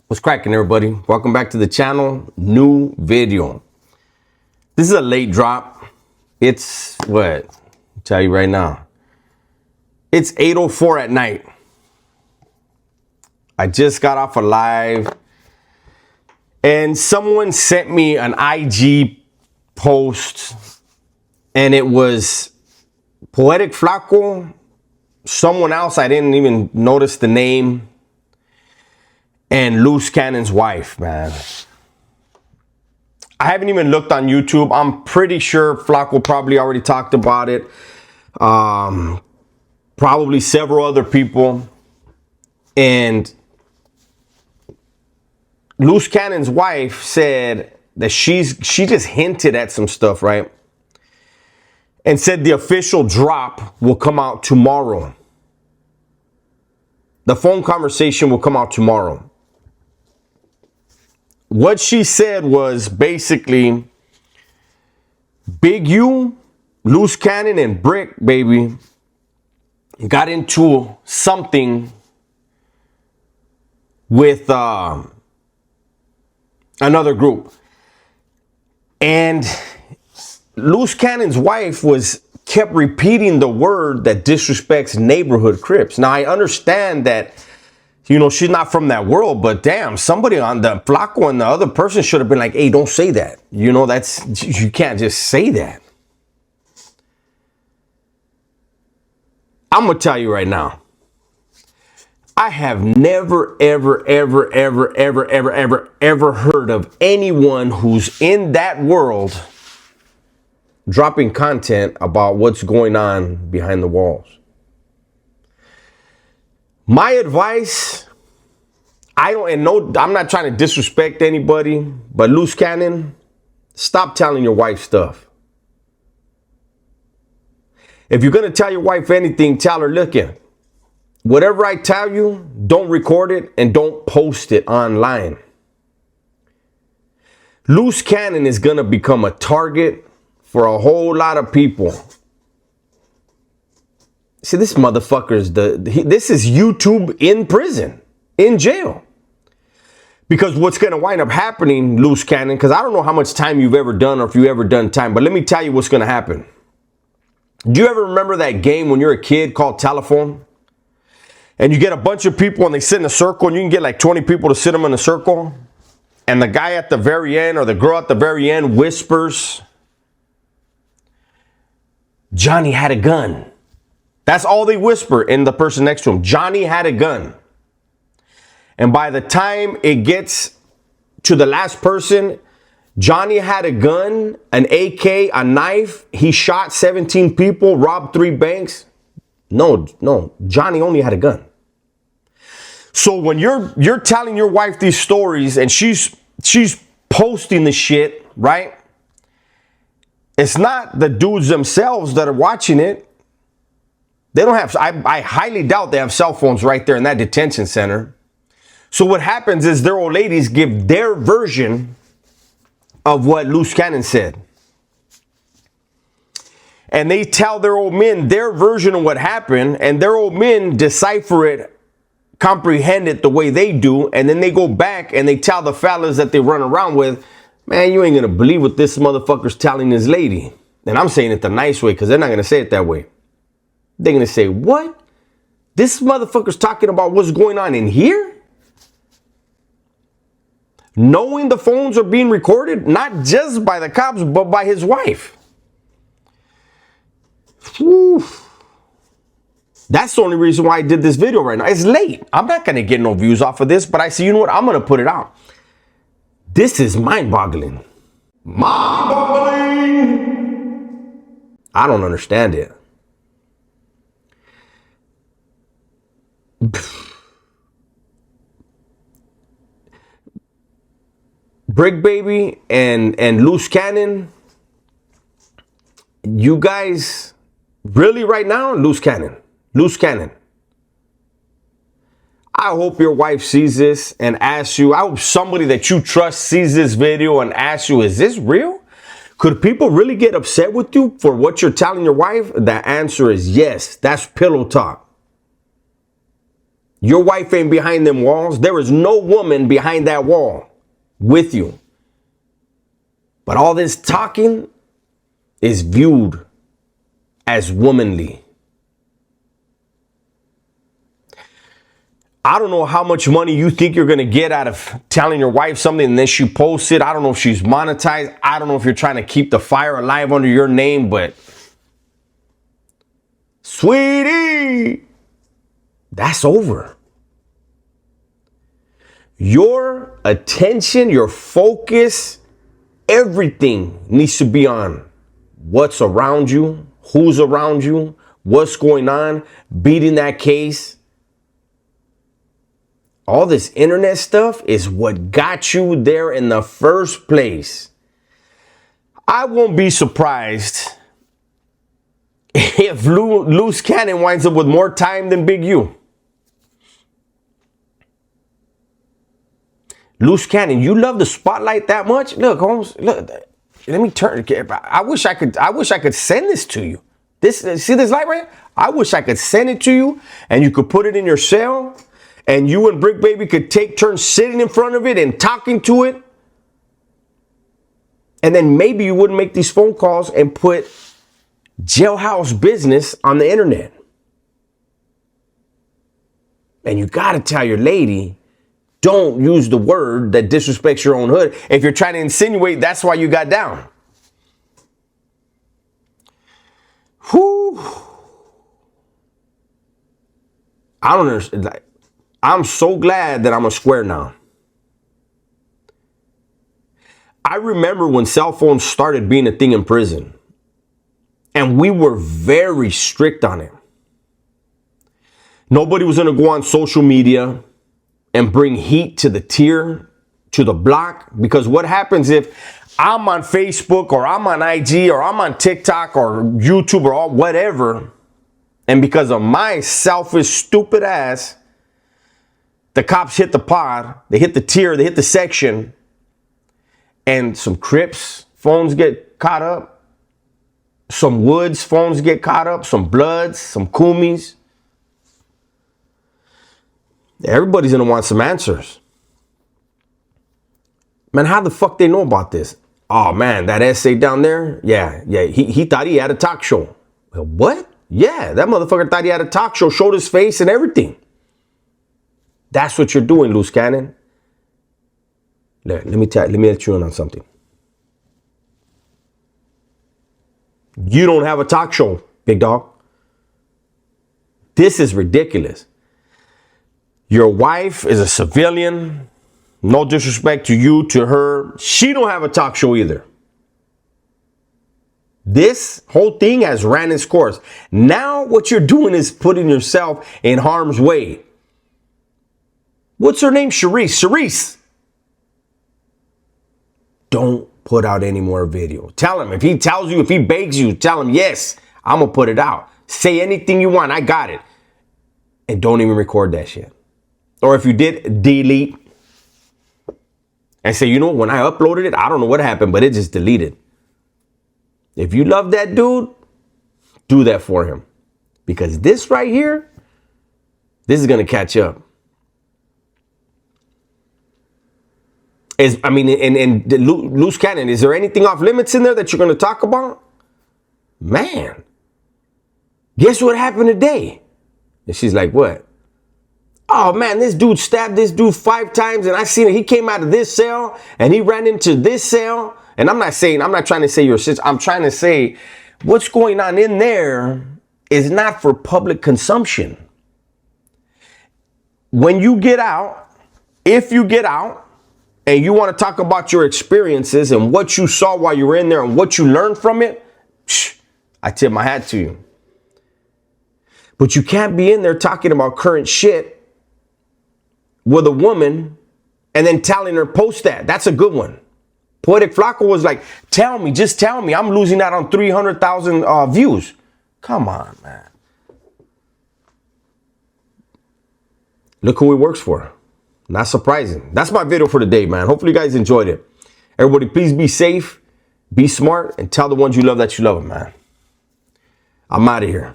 What's cracking, everybody? Welcome back to the channel. New video. This is a late drop. It's what? I'll tell you right now. It's 8:04 at night. I just got off a live and someone sent me an IG post and it was Poetic Flaco, someone else I didn't even notice the name, and Luce Canon's wife, man. I haven't even looked on YouTube. I'm pretty sure Flaco probably already talked about it. Probably several other people. And Luce Canon's wife said that she just hinted at some stuff, right? And said the official drop will come out tomorrow. The phone conversation will come out tomorrow. What she said was basically Big U, Luce Canon, and Bricc, baby, got into something with another group. And Luce Canon's wife kept repeating the word that disrespects neighborhood Crips. Now, I understand that, you know, she's not from that world, but damn, somebody on the Flaco and the other person should have been like, hey, don't say that. You know, you can't just say that. I'm going to tell you right now. I have never, ever heard of anyone who's in that world dropping content about what's going on behind the walls. My advice, I'm not trying to disrespect anybody, but Luce Canon, stop telling your wife stuff. If you're going to tell your wife anything, tell her, look, whatever I tell you, don't record it and don't post it online. Luce Canon is going to become a target for a whole lot of people. See, this motherfucker's this is YouTube in prison, in jail. Because what's going to wind up happening, Luce Canon, because I don't know how much time you've ever done or if you've ever done time, but let me tell you what's going to happen. Do you ever remember that game when you're a kid called Telephone? And you get a bunch of people and they sit in a circle and you can get like 20 people to sit them in a circle. And the guy at the very end or the girl at the very end whispers, Johnny had a gun. That's all they whisper in the person next to him. Johnny had a gun. And by the time it gets to the last person, Johnny had a gun, an AK, a knife. He shot 17 people, robbed 3 banks. No, Johnny only had a gun. So when you're telling your wife these stories and she's posting the shit, right? It's not the dudes themselves that are watching it. They don't have, I highly doubt they have cell phones right there in that detention center. So what happens is their old ladies give their version of what Luce Canon said. And they tell their old men their version of what happened, and their old men decipher it, comprehend it the way they do, and then they go back and they tell the fellas that they run around with, man, you ain't gonna believe what this motherfucker's telling this lady. And I'm saying it the nice way because they're not gonna say it that way. They're going to say, what? This motherfucker's talking about what's going on in here? Knowing the phones are being recorded, not just by the cops, but by his wife. Whew. That's the only reason why I did this video right now. It's late. I'm not going to get no views off of this, but I say, you know what? I'm going to put it out. This is mind-boggling. Mind-boggling. I don't understand it. Bricc baby and Luce Canon, you guys really right now, Luce Canon. I hope your wife sees this and asks you, I hope somebody that you trust sees this video and asks you, is this real? Could people really get upset with you for what you're telling your wife? The answer is yes. That's pillow talk. Your wife ain't behind them walls. There is no woman behind that wall with you. But all this talking is viewed as womanly. I don't know how much money you think you're going to get out of telling your wife something and then she posts it. I don't know if she's monetized. I don't know if you're trying to keep the fire alive under your name, but sweetie, that's over. Your attention, your focus, everything needs to be on what's around you, who's around you, what's going on, beating that case. All this internet stuff is what got you there in the first place. I won't be surprised if Luce Canon winds up with more time than Big U. Luce Canon, you love the spotlight that much? Look, Holmes, look, let me turn. I wish I could send this to you. See this light right here? I wish I could send it to you and you could put it in your cell. And you and Bricc Baby could take turns sitting in front of it and talking to it. And then maybe you wouldn't make these phone calls and put jailhouse business on the internet. And you got to tell your lady, don't use the word that disrespects your own hood. If you're trying to insinuate that's why you got down. Whew. I don't understand. I'm so glad that I'm a square now. I remember when cell phones started being a thing in prison, and we were very strict on it. Nobody was going to go on social media and bring heat to the tier, to the block, because what happens if I'm on Facebook or I'm on IG or I'm on TikTok or YouTube or whatever, and because of my selfish, stupid ass, the cops hit the pod, they hit the tier, they hit the section, and some Crips phones get caught up, some Woods phones get caught up, some Bloods, some Kumis. Everybody's gonna want some answers. Man, how the fuck they know about this? Oh man, that essay down there? Yeah, he thought he had a talk show. What? Yeah, that motherfucker thought he had a talk show, showed his face and everything. That's what you're doing, Luce Canon. Let me let you in on something. You don't have a talk show, big dog. This is ridiculous. Your wife is a civilian. No disrespect to you, to her. She don't have a talk show either. This whole thing has ran its course. Now what you're doing is putting yourself in harm's way. What's her name? Sharice. Don't put out any more video. Tell him, if he tells you, if he begs you, tell him, yes, I'm going to put it out. Say anything you want. I got it. And don't even record that shit. Or if you did, delete. And say, you know, when I uploaded it, I don't know what happened, but it just deleted. If you love that dude, do that for him. Because this right here, this is going to catch up. And Luce Canon, is there anything off limits in there that you're going to talk about? Man, guess what happened today? And she's like, what? Oh man, this dude stabbed this dude 5 times and I seen it. He came out of this cell and he ran into this cell. And I'm not trying to say you're a sister. I'm trying to say what's going on in there is not for public consumption. When you get out, if you get out, and you want to talk about your experiences and what you saw while you were in there and what you learned from it, I tip my hat to you. But you can't be in there talking about current shit with a woman and then telling her post that. That's a good one. Poetic Flacco was like, just tell me. I'm losing out on 300,000 views. Come on, man. Look who he works for. Not surprising. That's my video for today, man. Hopefully you guys enjoyed it. Everybody, please be safe, be smart, and tell the ones you love that you love them, man. I'm out of here.